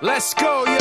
Let's go, yo.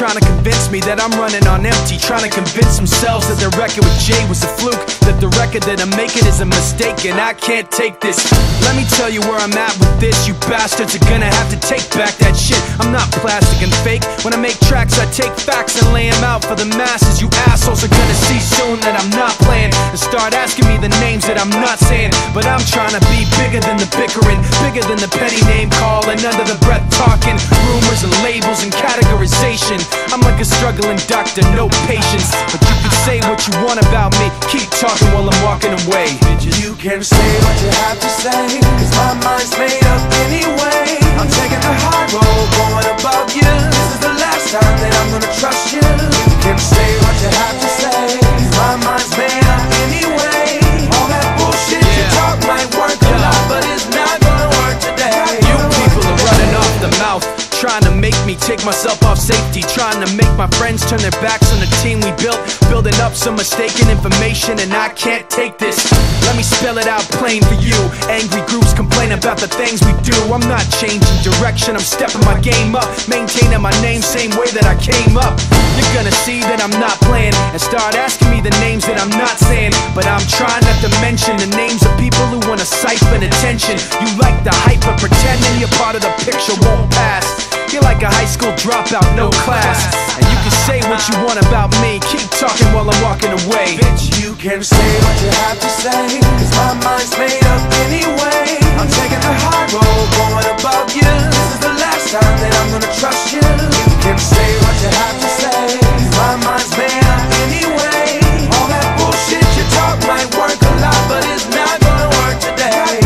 Trying to convince me that I'm running on empty, trying to convince themselves that their record with Jay was a fluke, that the record that I'm making is a mistake, and I can't take this. Let me tell you where I'm at with this. You bastards are gonna have to take back that shit. I'm not plastic and fake. When I make tracks, I take facts and lay them out for the masses. You assholes are gonna see soon that I'm not playing, and start asking me the names that I'm not saying. But I'm trying to be bigger than the bickering, bigger than the petty name calling, under the breath talking, rumors and labels and categorization. I'm like a struggling doctor, no patience. But you can say what you want about me, keep talking while I'm walking away. You can say what you have to say, cause my mind's made up anyway. I'm taking the high road, going above you. This is the last time that I'm gonna trust you. You can say what you have to say, cause my mind's made up anyway. All that bullshit you talk might work a lot, but it's not gonna work today. You people are running off the mouth, trying to make me take myself off safety, trying to make my friends turn their backs on the team we built, building up some mistaken information, and I can't take this. Let me spell it out plain for you. Angry groups complain about the things we do. I'm not changing direction, I'm stepping my game up, maintaining my name same way that I came up. You're gonna see that I'm not playing, and start asking me the names that I'm not saying. But I'm trying not to mention the names of people who wanna siphon attention. You like the hype, but pretending you're part of the picture won't pass. You're like a high school dropout, no class. And you can say what you want about me, keep talking while I'm walking away. Bitch, you can say what you have to say, cause my mind's made up anyway. I'm taking the high road, going above you. This is the last time that I'm gonna trust you. You can say what you have to say, cause my mind's made up anyway. All that bullshit you talk might work a lot, but it's not gonna work today.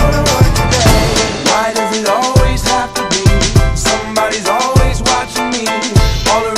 Why does it always have to be somebody's always watching me? All the